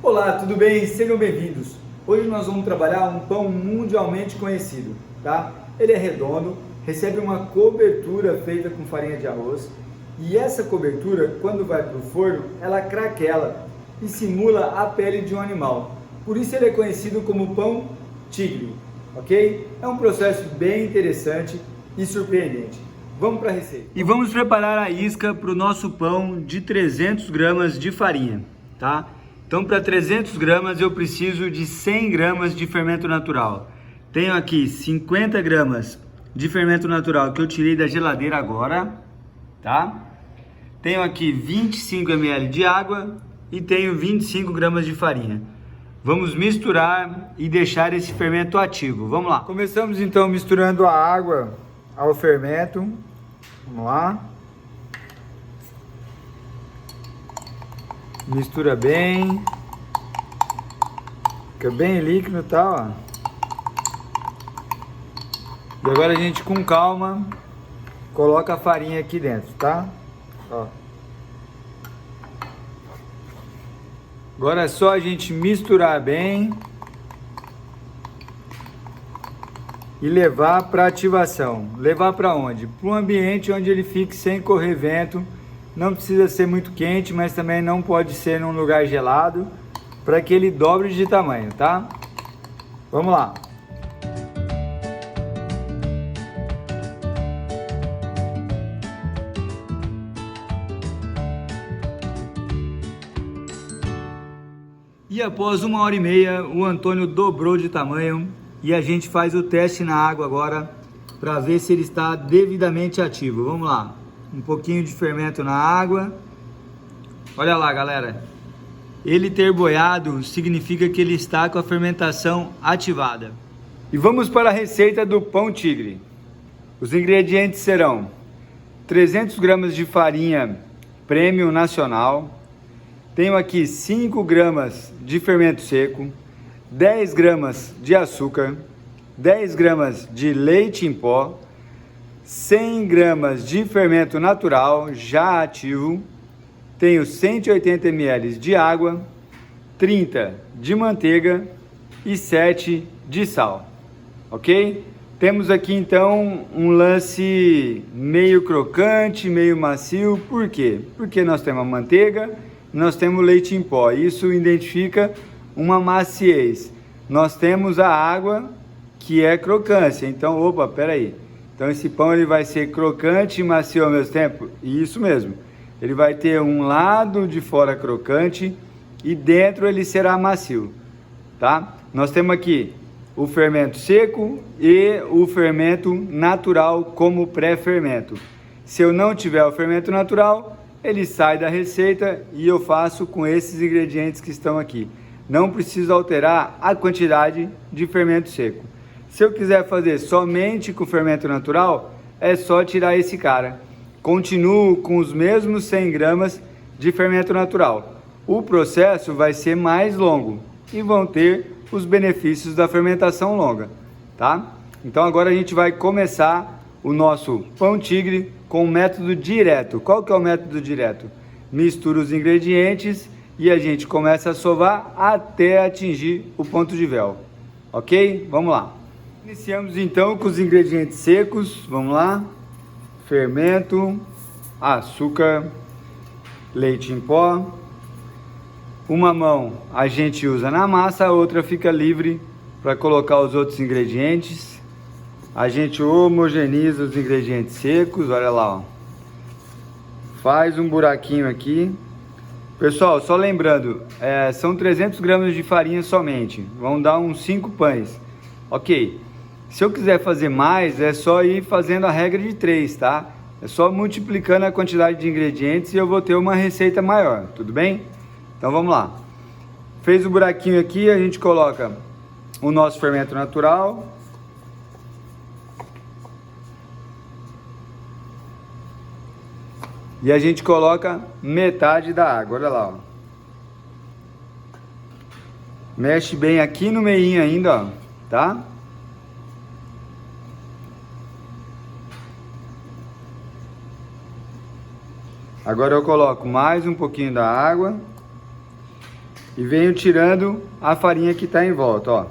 Olá, tudo bem? Sejam bem-vindos. Hoje nós vamos trabalhar um pão mundialmente conhecido, tá? Ele é redondo, recebe uma cobertura feita com farinha de arroz e essa cobertura, quando vai para o forno, ela craquela e simula a pele de um animal. Por isso ele é conhecido como pão tigre, ok? É um processo bem interessante e surpreendente. Vamos para a receita. E vamos preparar a isca para o nosso pão de 300 gramas de farinha, tá? Então, para 300 gramas eu preciso de 100 gramas de fermento natural. Tenho aqui 50 gramas de fermento natural que eu tirei da geladeira agora, tá? Tenho aqui 25 ml de água e tenho 25 gramas de farinha. Vamos misturar e deixar esse fermento ativo. Vamos lá. Começamos então misturando a água ao fermento. Vamos lá. Mistura bem. Fica bem líquido, tá? Ó. E agora a gente com calma coloca a farinha aqui dentro, tá? Ó. Agora é só a gente misturar bem e levar para ativação. Levar para onde? Para um ambiente onde ele fique sem correr vento. Não precisa ser muito quente, mas também não pode ser num lugar gelado, para que ele dobre de tamanho, tá? Vamos lá. E após 1h30, o Antônio dobrou de tamanho e a gente faz o teste na água agora para ver se ele está devidamente ativo. Vamos lá. Um pouquinho de fermento na água. Olha lá, galera. Ele ter boiado significa que ele está com a fermentação ativada. E vamos para a receita do pão tigre. Os ingredientes serão 300 gramas de farinha Premium Nacional. Tenho aqui 5 gramas de fermento seco, 10 gramas de açúcar, 10 gramas de leite em pó, 100 gramas de fermento natural já ativo, tenho 180 ml de água, 30 de manteiga e 7 de sal, ok? Temos aqui então um lance meio crocante, meio macio, por quê? Porque nós temos a manteiga, nós temos leite em pó, isso identifica uma maciez. Nós temos a água que é crocância, então, opa, peraí. Então esse pão ele vai ser crocante e macio ao mesmo tempo? Isso mesmo. Ele vai ter um lado de fora crocante e dentro ele será macio, tá? Nós temos aqui o fermento seco e o fermento natural como pré-fermento. Se eu não tiver o fermento natural, ele sai da receita e eu faço com esses ingredientes que estão aqui. Não preciso alterar a quantidade de fermento seco. Se eu quiser fazer somente com fermento natural, é só tirar esse cara. Continuo com os mesmos 100 gramas de fermento natural. O processo vai ser mais longo e vão ter os benefícios da fermentação longa, tá? Então agora a gente vai começar o nosso pão tigre com o método direto. Qual que é o método direto? Mistura os ingredientes e a gente começa a sovar até atingir o ponto de véu. Ok? Vamos lá. Iniciamos então com os ingredientes secos, vamos lá, fermento, açúcar, leite em pó, uma mão a gente usa na massa, a outra fica livre para colocar os outros ingredientes, a gente homogeneiza os ingredientes secos, olha lá, ó. Faz um buraquinho aqui, pessoal, só lembrando, são 300 gramas de farinha somente, vão dar uns 5 pães, ok? Se eu quiser fazer mais, é só ir fazendo a regra de 3, tá? É só multiplicando a quantidade de ingredientes e eu vou ter uma receita maior, tudo bem? Então vamos lá. Fez o buraquinho aqui, a gente coloca o nosso fermento natural. E a gente coloca metade da água, olha lá, ó. Mexe bem aqui no meinho ainda, ó, tá? Agora eu coloco mais um pouquinho da água e venho tirando a farinha que está em volta, ó.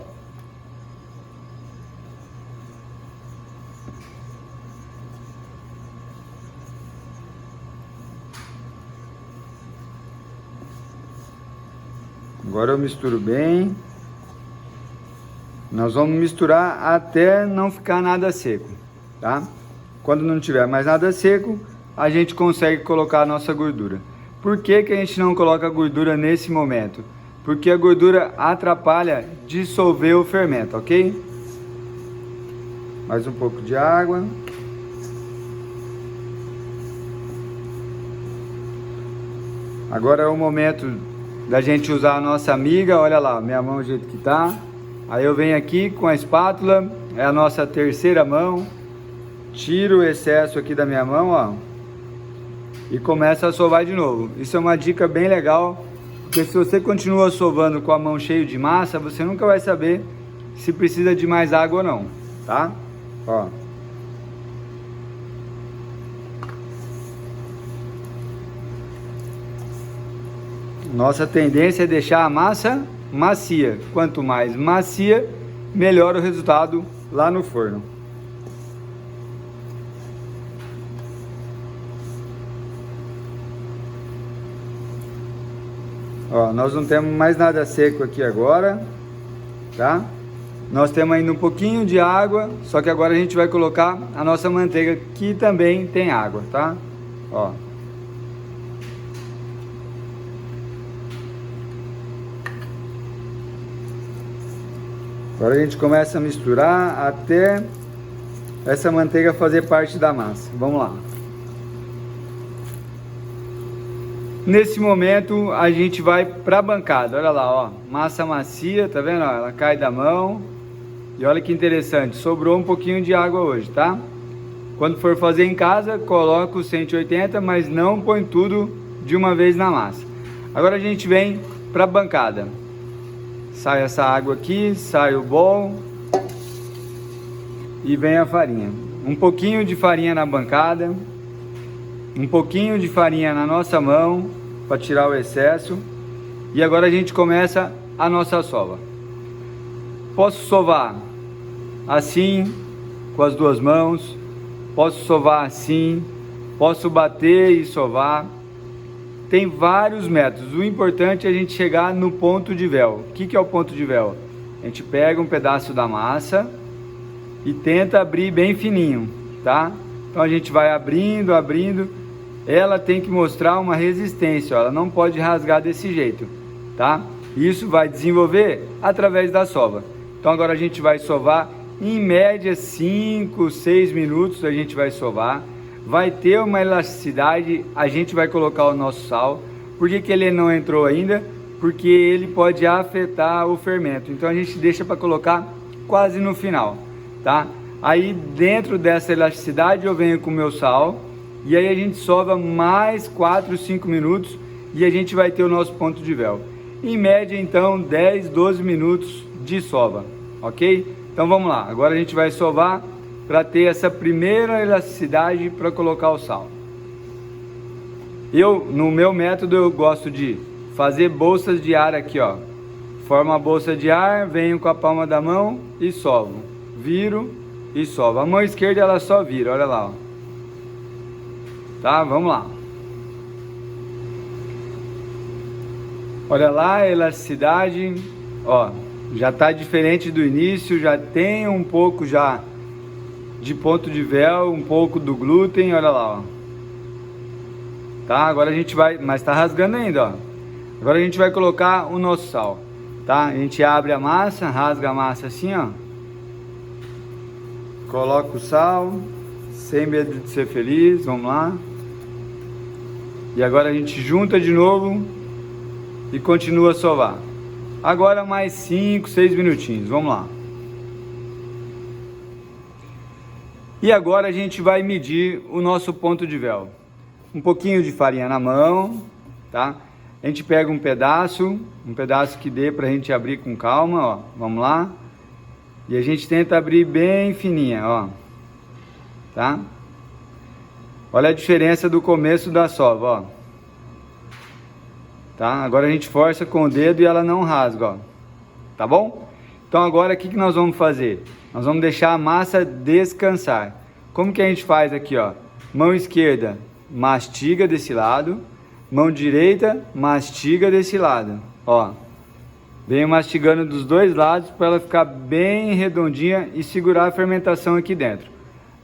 Agora eu misturo bem. Nós vamos misturar até não ficar nada seco, tá? Quando não tiver mais nada seco, a gente consegue colocar a nossa gordura. Por que que a gente não coloca a gordura nesse momento? Porque a gordura atrapalha dissolver o fermento, ok? Mais um pouco de água. Agora é o momento da gente usar a nossa amiga. Olha lá, minha mão do jeito que tá. Aí eu venho aqui com a espátula, é a nossa terceira mão, tiro o excesso aqui da minha mão, ó, e começa a sovar de novo. Isso é uma dica bem legal, porque se você continua sovando com a mão cheia de massa, você nunca vai saber se precisa de mais água ou não, tá? Ó. Nossa tendência é deixar a massa macia. Quanto mais macia, melhor o resultado lá no forno. Ó, nós não temos mais nada seco aqui agora, tá? Nós temos ainda um pouquinho de água, só que agora a gente vai colocar a nossa manteiga, que também tem água, tá? Ó. Agora a gente começa a misturar até essa manteiga fazer parte da massa. Vamos lá. Nesse momento a gente vai para a bancada. Olha lá, ó, massa macia, tá vendo? Ó, ela cai da mão. E olha que interessante, sobrou um pouquinho de água hoje, tá? Quando for fazer em casa, coloca o 180, mas não põe tudo de uma vez na massa. Agora a gente vem para a bancada. Sai essa água aqui, sai o bol e vem a farinha. Um pouquinho de farinha na bancada, um pouquinho de farinha na nossa mão para tirar o excesso. E agora a gente começa a nossa sova. Posso sovar assim, com as duas mãos, posso sovar assim, posso bater e sovar. Tem vários métodos. O importante é a gente chegar no ponto de véu. O que é o ponto de véu? A gente pega um pedaço da massa e tenta abrir bem fininho, tá? Então a gente vai abrindo, abrindo. Ela tem que mostrar uma resistência, ó. Ela não pode rasgar desse jeito, tá? Isso vai desenvolver através da sova. Então agora a gente vai sovar, em média 5, 6 minutos a gente vai sovar. Vai ter uma elasticidade, a gente vai colocar o nosso sal. Por que que ele não entrou ainda? Porque ele pode afetar o fermento. Então a gente deixa para colocar quase no final, tá? Aí dentro dessa elasticidade eu venho com o meu sal. E aí a gente sova mais 4, 5 minutos e a gente vai ter o nosso ponto de véu. Em média então 10, 12 minutos de sova, ok? Então vamos lá, agora a gente vai sovar para ter essa primeira elasticidade para colocar o sal. No meu método, eu gosto de fazer bolsas de ar aqui, ó. Formo a bolsa de ar, venho com a palma da mão e sovo. Viro e sovo. A mão esquerda ela só vira, olha lá, ó. Tá, vamos lá. Olha lá a elasticidade, ó. Já tá diferente do início, já tem um pouco já de ponto de véu, um pouco do glúten, olha lá, ó. Tá, agora a gente vai, mas tá rasgando ainda, ó. Agora a gente vai colocar o nosso sal, tá? A gente abre a massa, rasga a massa assim, ó. Coloca o sal, sem medo de ser feliz, vamos lá. E agora a gente junta de novo e continua a sovar. Agora mais 5, 6 minutinhos, vamos lá. E agora a gente vai medir o nosso ponto de véu. Um pouquinho de farinha na mão, tá? A gente pega um pedaço que dê pra gente abrir com calma, ó. Vamos lá. E a gente tenta abrir bem fininha, ó. Tá? Olha a diferença do começo da sova, ó. tá? Agora a gente força com o dedo e ela não rasga, ó. Tá bom? Então agora o que nós vamos fazer? Nós vamos deixar a massa descansar. Como que a gente faz aqui, ó? Mão esquerda mastiga desse lado, mão direita mastiga desse lado, ó. Venho mastigando dos dois lados para ela ficar bem redondinha e segurar a fermentação aqui dentro.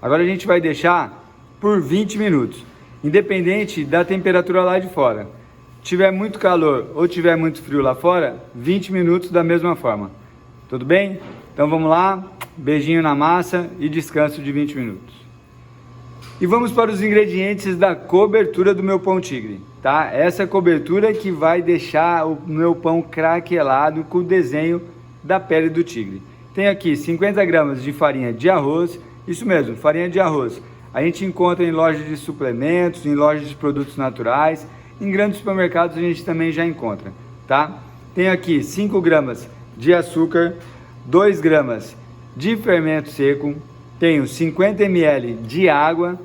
Agora a gente vai deixar por 20 minutos, independente da temperatura lá de fora. Tiver muito calor ou tiver muito frio lá fora, 20 minutos da mesma forma. Tudo bem? Então vamos lá, beijinho na massa e descanso de 20 minutos. E vamos para os ingredientes da cobertura do meu pão tigre, tá? Essa cobertura que vai deixar o meu pão craquelado com o desenho da pele do tigre. Tem aqui 50 gramas de farinha de arroz, isso mesmo, farinha de arroz. A gente encontra em lojas de suplementos, em lojas de produtos naturais, em grandes supermercados a gente também já encontra, tá? Tem aqui 5 gramas de açúcar, 2 gramas de fermento seco, tenho 50 ml de água,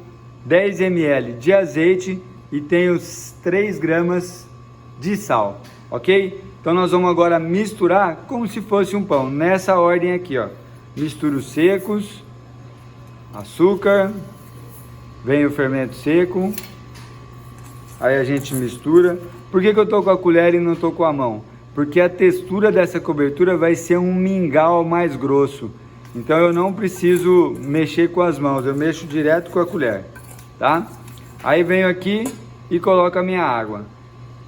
10 ml de azeite e tenho 3 gramas de sal, ok? Então nós vamos agora misturar como se fosse um pão, nessa ordem aqui, ó. Misturo os secos, açúcar, vem o fermento seco, aí a gente mistura. Por que eu tô com a colher e não tô com a mão? Porque a textura dessa cobertura vai ser um mingau mais grosso. Então eu não preciso mexer com as mãos, eu mexo direto com a colher, tá? Aí venho aqui e coloco a minha água.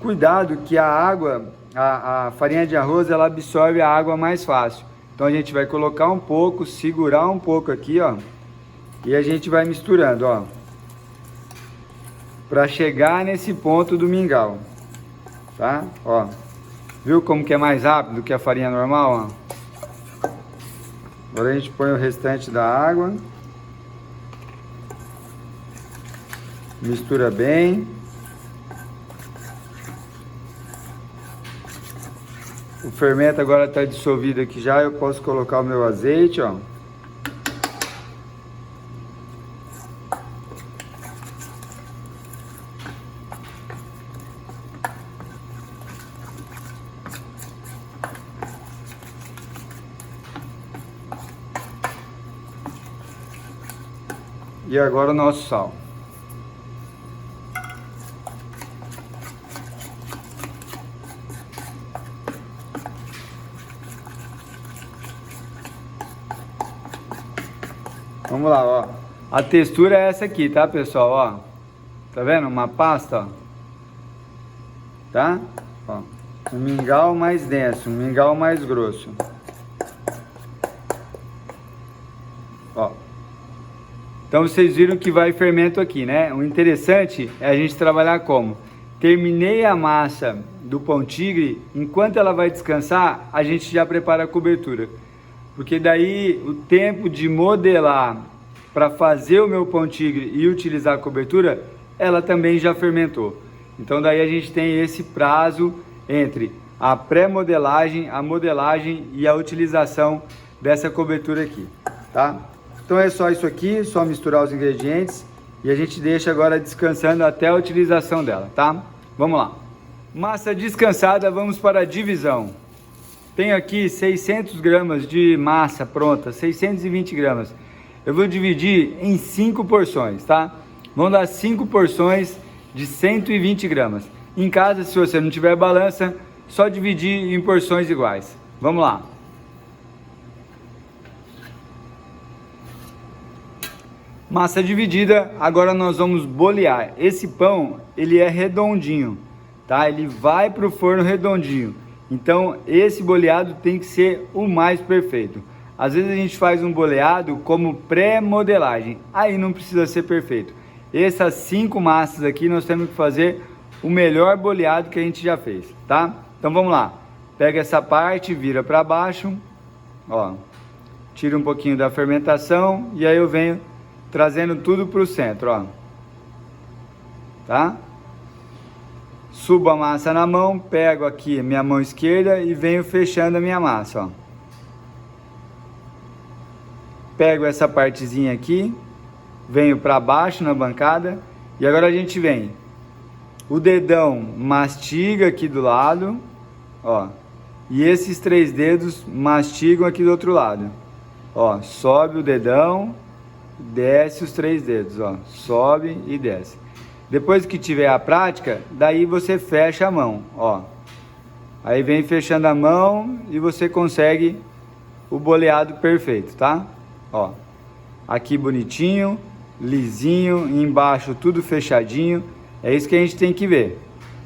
Cuidado que a água, a farinha de arroz, ela absorve a água mais fácil. Então a gente vai colocar um pouco, segurar um pouco aqui, ó. E a gente vai misturando, ó. Para chegar nesse ponto do mingau, tá? Ó. Viu como que é mais rápido que a farinha normal, ó? Agora a gente põe o restante da água, mistura bem. O fermento agora está dissolvido aqui já, eu posso colocar o meu azeite, ó. E agora o nosso sal. Vamos lá, ó. A textura é essa aqui, tá, pessoal? Ó. Tá vendo? Uma pasta, ó. Tá? Ó. Um mingau mais denso, um mingau mais grosso. Ó. Então vocês viram que vai fermento aqui, né? O interessante é a gente trabalhar como? Terminei a massa do pão tigre, enquanto ela vai descansar, a gente já prepara a cobertura. Porque daí o tempo de modelar para fazer o meu pão tigre e utilizar a cobertura, ela também já fermentou. Então daí a gente tem esse prazo entre a pré-modelagem, a modelagem e a utilização dessa cobertura aqui, tá? Então é só isso aqui, só misturar os ingredientes e a gente deixa agora descansando até a utilização dela, tá? Vamos lá. Massa descansada, vamos para a divisão. Tenho aqui 600 gramas de massa pronta, 620 gramas. Eu vou dividir em 5 porções, tá? Vão dar 5 porções de 120 gramas. Em casa, se você não tiver balança, só dividir em porções iguais. Vamos lá. Massa dividida, agora nós vamos bolear. Esse pão, ele é redondinho, tá? Ele vai para o forno redondinho. Então, esse boleado tem que ser o mais perfeito. Às vezes a gente faz um boleado como pré-modelagem, aí não precisa ser perfeito. Essas 5 massas aqui nós temos que fazer o melhor boleado que a gente já fez, tá? Então vamos lá. Pega essa parte, vira para baixo, ó. Tira um pouquinho da fermentação e aí eu venho trazendo tudo para o centro, ó. Tá? Subo a massa na mão, pego aqui a minha mão esquerda e venho fechando a minha massa, ó. Pego essa partezinha aqui, venho para baixo na bancada e agora a gente vem o dedão mastiga aqui do lado, ó, e esses 3 dedos mastigam aqui do outro lado, ó, sobe o dedão, desce os 3 dedos, ó, sobe e desce. Depois que tiver a prática, daí você fecha a mão, ó, aí vem fechando a mão e você consegue o boleado perfeito, tá? Ó, aqui bonitinho, lisinho, embaixo tudo fechadinho. É isso que a gente tem que ver,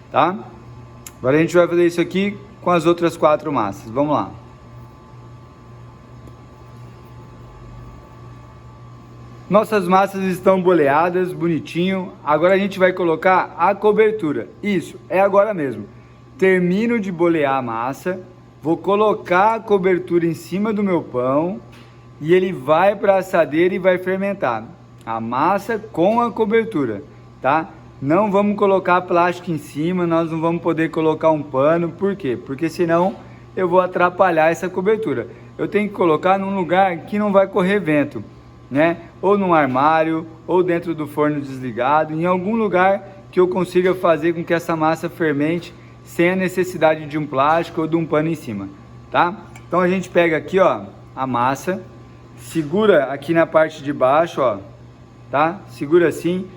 tá? Agora a gente vai fazer isso aqui com as outras 4 massas. Vamos lá. Nossas massas estão boleadas, bonitinho. Agora a gente vai colocar a cobertura. Isso, é agora mesmo. Termino de bolear a massa, vou colocar a cobertura em cima do meu pão e ele vai para a assadeira e vai fermentar. A massa com a cobertura, tá? Não vamos colocar plástico em cima, nós não vamos poder colocar um pano. Por quê? Porque senão eu vou atrapalhar essa cobertura. Eu tenho que colocar num lugar que não vai correr vento, né? Ou num armário, ou dentro do forno desligado, em algum lugar que eu consiga fazer com que essa massa fermente sem a necessidade de um plástico ou de um pano em cima, tá? Então a gente pega aqui, ó, a massa, segura aqui na parte de baixo, ó, tá? Segura assim.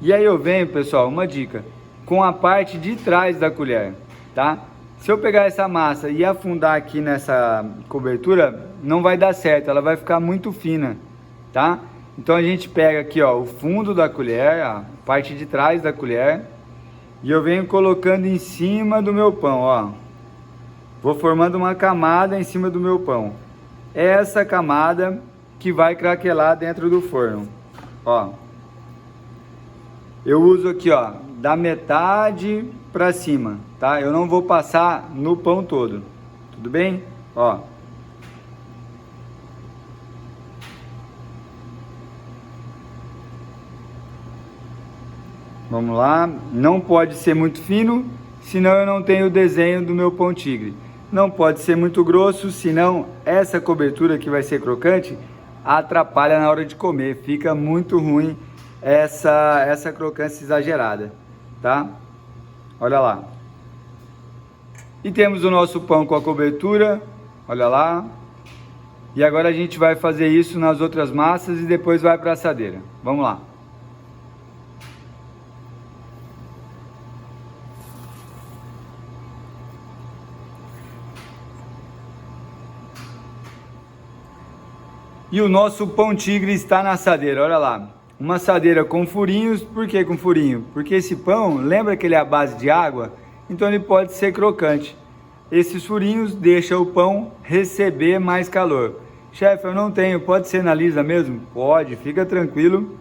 E aí eu venho, pessoal, uma dica, com a parte de trás da colher, tá? Se eu pegar essa massa e afundar aqui nessa cobertura, não vai dar certo, ela vai ficar muito fina, tá? Então a gente pega aqui, ó, o fundo da colher, a parte de trás da colher, e eu venho colocando em cima do meu pão, ó. Vou formando uma camada em cima do meu pão. É essa camada que vai craquelar dentro do forno, ó. Eu uso aqui, ó, da metade para cima, tá? Eu não vou passar no pão todo, tudo bem? Ó. Vamos lá, não pode ser muito fino, senão eu não tenho o desenho do meu pão tigre. Não pode ser muito grosso, senão essa cobertura que vai ser crocante atrapalha na hora de comer, fica muito ruim essa crocância exagerada, tá? Olha lá. E temos o nosso pão com a cobertura, olha lá. E agora a gente vai fazer isso nas outras massas e depois vai para a assadeira. Vamos lá. E o nosso pão tigre está na assadeira, olha lá. Uma assadeira com furinhos, por que com furinho? Porque esse pão, lembra que ele é à base de água? Então ele pode ser crocante. Esses furinhos deixam o pão receber mais calor. Chefe, eu não tenho, pode ser na lisa mesmo? Pode, fica tranquilo.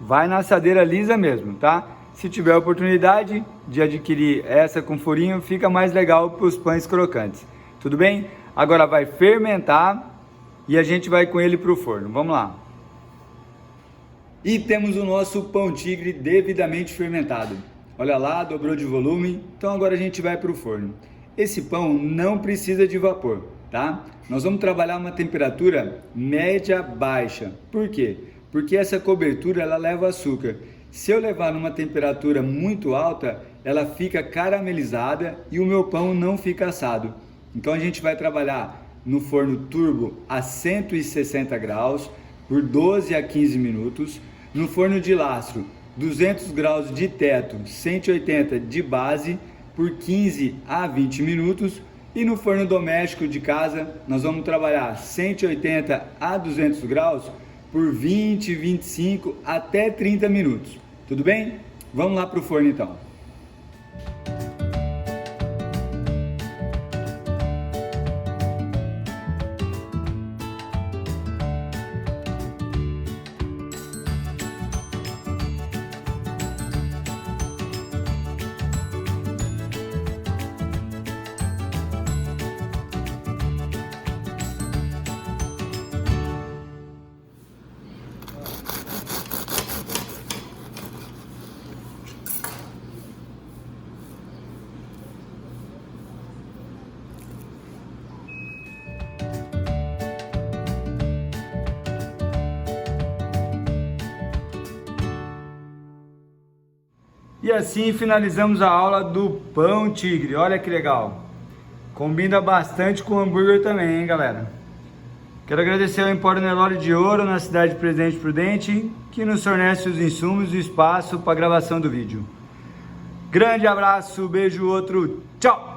Vai na assadeira lisa mesmo, tá? Se tiver oportunidade de adquirir essa com furinho, fica mais legal para os pães crocantes. Tudo bem? Agora vai fermentar e a gente vai com ele para o forno. Vamos lá. E temos o nosso pão tigre devidamente fermentado. Olha lá, dobrou de volume. Então agora a gente vai para o forno. Esse pão não precisa de vapor, tá? Nós vamos trabalhar uma temperatura média baixa. Por quê? Porque essa cobertura ela leva açúcar. Se eu levar numa temperatura muito alta, ela fica caramelizada e o meu pão não fica assado. Então a gente vai trabalhar no forno turbo a 160 graus por 12 a 15 minutos, no forno de lastro 200 graus de teto, 180 de base por 15 a 20 minutos e no forno doméstico de casa nós vamos trabalhar 180 a 200 graus por 20, 25 até 30 minutos. Tudo bem? Vamos lá para o forno então. E assim finalizamos a aula do pão tigre. Olha que legal. Combina bastante com o hambúrguer também, hein, galera? Quero agradecer ao Empório Nelore de Ouro, na cidade de Presidente Prudente, que nos fornece os insumos e o espaço para a gravação do vídeo. Grande abraço, beijo, outro, tchau!